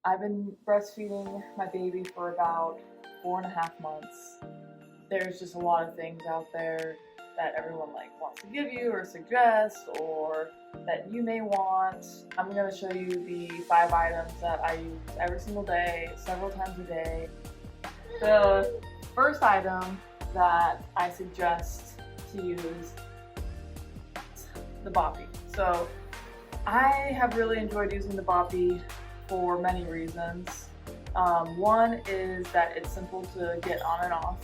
I've been breastfeeding my baby for about 4.5 months. There's just a lot of things out there that everyone wants to give you or suggest, or that you may want. I'm going to show you the 5 items that I use every single day, several times a day. The first item that I suggest to use is the Boppy. So I have really enjoyed using the Boppy for many reasons. One is that it's simple to get on and off,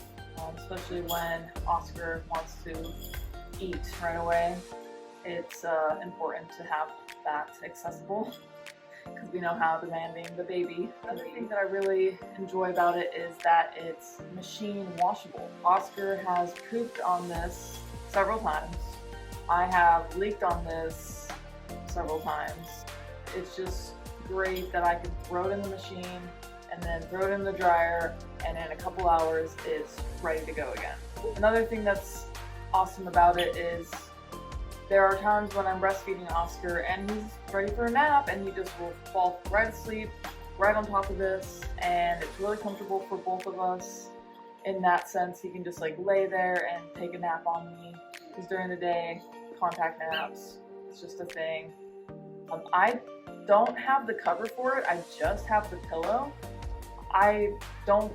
especially when Oscar wants to eat right away. It's important to have that accessible because we know how demanding the baby. Another thing that I really enjoy about it is that it's machine washable. Oscar has pooped on this several times. I have leaked on this several times. It's just great that I can throw it in the machine and then throw it in the dryer, and in a couple hours it's ready to go again. Another thing that's awesome about it is there are times when I'm breastfeeding Oscar and he's ready for a nap and he just will fall right asleep right on top of this, and it's really comfortable for both of us in that sense. He can just lay there and take a nap on me, because during the day, contact naps, it's just a thing. I don't have the cover for it, I just have the pillow. I don't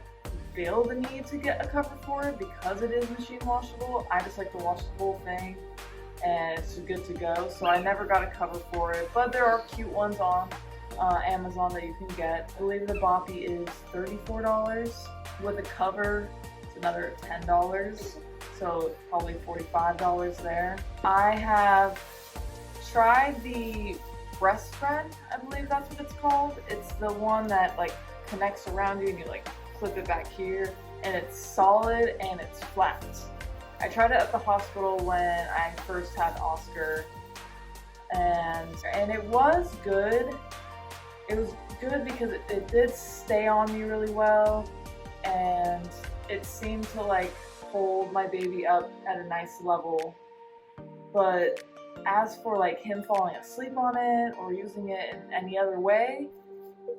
feel the need to get a cover for it because it is machine washable. I just like to wash the whole thing and it's good to go. So I never got a cover for it, but there are cute ones on Amazon that you can get. I believe the Boppy is $34. With a cover, it's another $10. So probably $45 there. I have tried the Breastfriend, I believe that's what it's called. It's the one that connects around you and you flip it back here, and it's solid and it's flat. I tried it at the hospital when I first had Oscar, and it was good. It was good because it did stay on me really well, and it seemed to hold my baby up at a nice level. But as for him falling asleep on it or using it in any other way,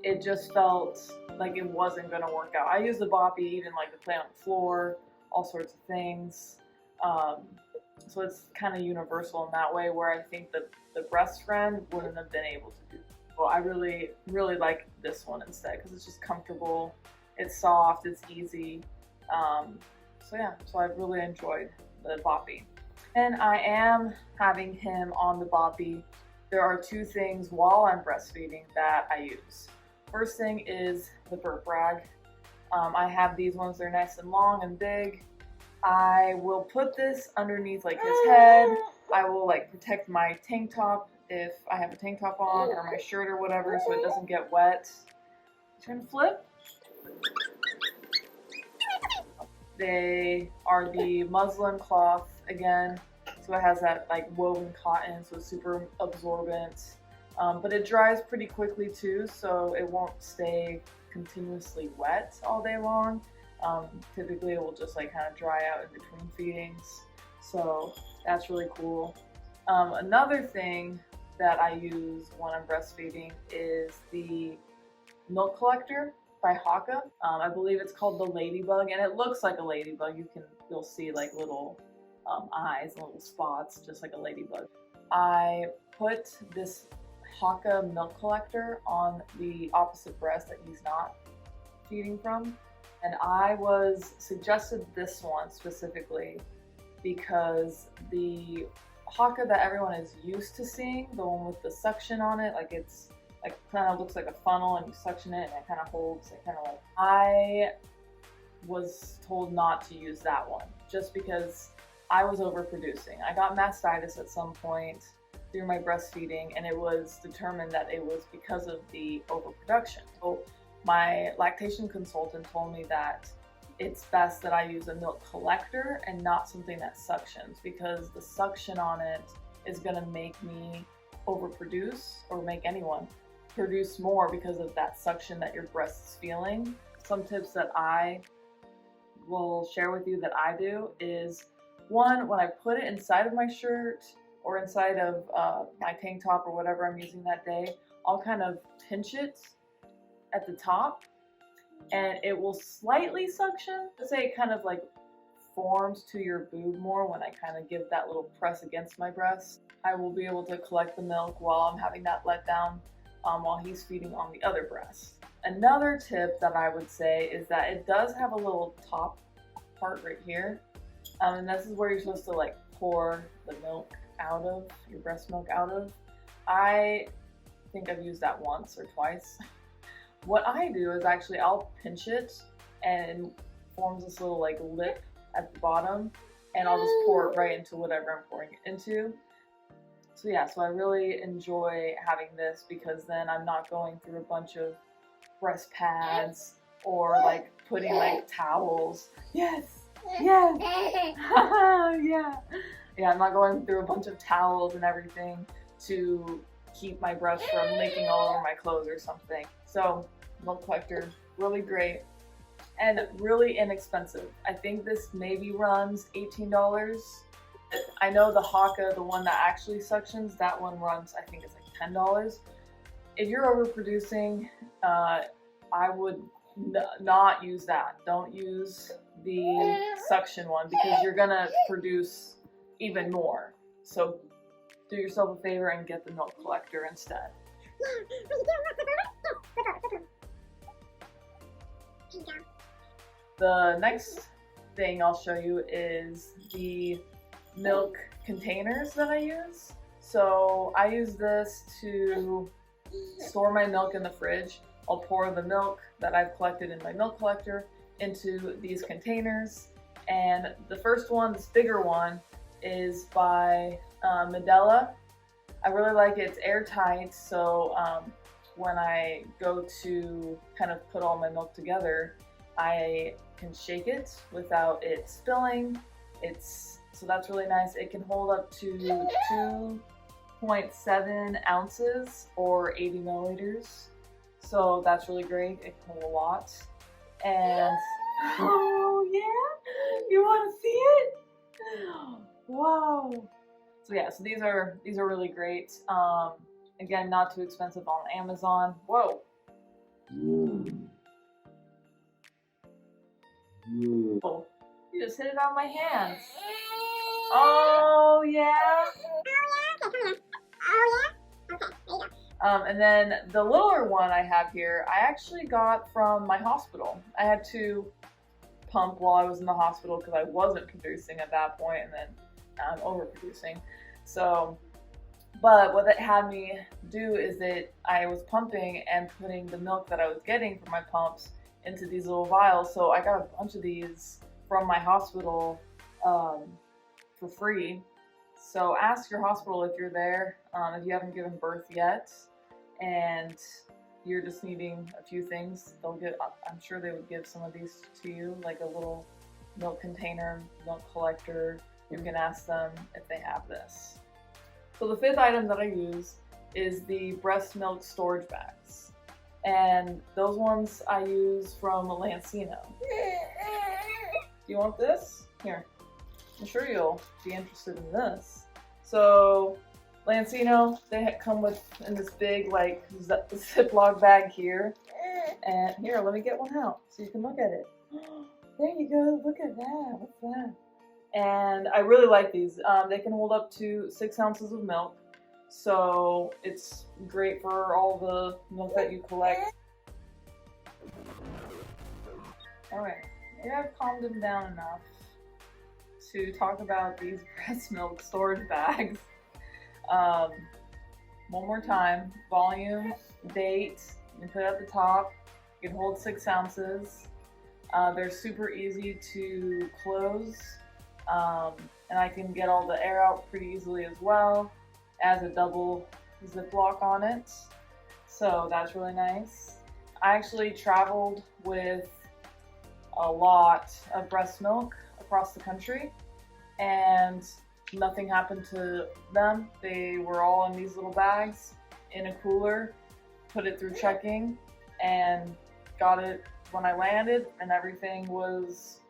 it just felt like it wasn't going to work out. I use the Boppy even to play on the floor, all sorts of things. So it's kind of universal in that way, where I think the Breastfriend wouldn't have been able to do. Well, I really like this one instead because it's just comfortable, it's soft, it's easy. So yeah, so I've really enjoyed the Boppy. And I am having him on the Boppy. There are 2 things while I'm breastfeeding that I use. First thing is the burp rag. I have these ones, they're nice and long and big. I will put this underneath his head. I will protect my tank top if I have a tank top on, or my shirt or whatever, so it doesn't get wet. Turn flip. They are the muslin cloth again, so it has that woven cotton, so it's super absorbent, but it dries pretty quickly too, so it won't stay continuously wet all day long. Typically it will just kind of dry out in between feedings, so that's really cool. Another thing that I use when I'm breastfeeding is the milk collector by Haakaa. I believe it's called the ladybug, and it looks like a ladybug. You'll see little eyes and little spots, just like a ladybug. I put this Haakaa milk collector on the opposite breast that he's not feeding from, and I was suggested this one specifically because the Haakaa that everyone is used to seeing, the one with the suction on it, it's kind of looks like a funnel and you suction it and it kind of holds it, I was told not to use that one just because I was overproducing. I got mastitis at some point through my breastfeeding, and it was determined that it was because of the overproduction. So my lactation consultant told me that it's best that I use a milk collector and not something that suctions, because the suction on it is going to make me overproduce, or make anyone produce more because of that suction that your breast is feeling. Some tips that I will share with you that I do is, one, when I put it inside of my shirt or inside of my tank top or whatever I'm using that day, I'll kind of pinch it at the top, and it will slightly suction. Let's say it kind of like forms to your boob more when I kind of give that little press against my breast. I will be able to collect the milk while I'm having that let down while he's feeding on the other breast. Another tip that I would say is that it does have a little top part right here, and this is where you're supposed to like pour the milk out of, your breast milk out of. I think I've used that once or twice. What I do is actually I'll pinch it and it forms this little like lip at the bottom, and I'll just pour it right into whatever I'm pouring it into. So yeah, so I really enjoy having this because then I'm not going through a bunch of breast pads or like putting like towels. Yes, yes, yeah. Yeah, I'm not going through a bunch of towels and everything to keep my breast from leaking all over my clothes or something. So milk collector, really great and really inexpensive. I think this maybe runs $18. I know the Haakaa, the one that actually suctions, that one runs, I think it's like $10. If you're overproducing, I would not use that. Don't use the suction one because you're gonna produce even more. So do yourself a favor and get the milk collector instead. The next thing I'll show you is the milk containers that I use. So I use this to store my milk in the fridge. I'll pour the milk that I've collected in my milk collector into these containers. And the first one, this bigger one, is by Medela. I really like it. It's airtight, so when I go to kind of put all my milk together, I can shake it without it spilling. So that's really nice. It can hold up to 2.7 ounces or 80 milliliters. So that's really great. It can hold a lot. And oh yeah, you want to see it? Wow. So yeah, so these are really great. Again, not too expensive on Amazon. Whoa. Oh, you just hit it on my hands. Oh yeah. And then the littler one I have here, I actually got from my hospital. I had to pump while I was in the hospital because I wasn't producing at that point, and then I'm overproducing. So, but what that had me do is that I was pumping and putting the milk that I was getting from my pumps into these little vials. So I got a bunch of these from my hospital for free. So ask your hospital if you're there, if you haven't given birth yet, and you're just needing a few things. I'm sure they would give some of these to you, like a little milk container, milk collector. You can ask them if they have this. So the fifth item that I use is the breast milk storage bags. And those ones I use from Lancino. Do you want this? Here. I'm sure you'll be interested in this. So Lancino, they come in this big like Ziploc bag here. And here, let me get one out so you can look at it. There you go, look at that, what's that? And I really like these. They can hold up to 6 ounces of milk. So it's great for all the milk that you collect. Alright, maybe I've calmed him down enough to talk about these breast milk storage bags. One more time, volume, date, you can put it at the top. You can hold 6 ounces. They're super easy to close. And I can get all the air out pretty easily as well. It has a double Ziploc on it, so that's really nice. I actually traveled with a lot of breast milk across the country, and nothing happened to them. They were all in these little bags in a cooler, put it through checking, and got it when I landed, and everything was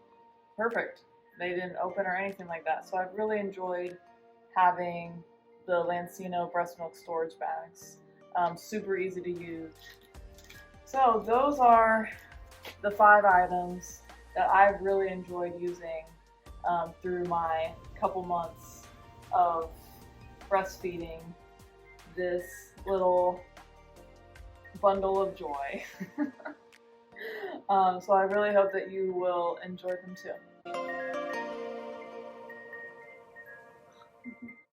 perfect. They didn't open or anything like that. So I've really enjoyed having the Lancino breast milk storage bags. Super easy to use. So those are the 5 items that I've really enjoyed using through my couple months of breastfeeding this little bundle of joy. So I really hope that you will enjoy them too.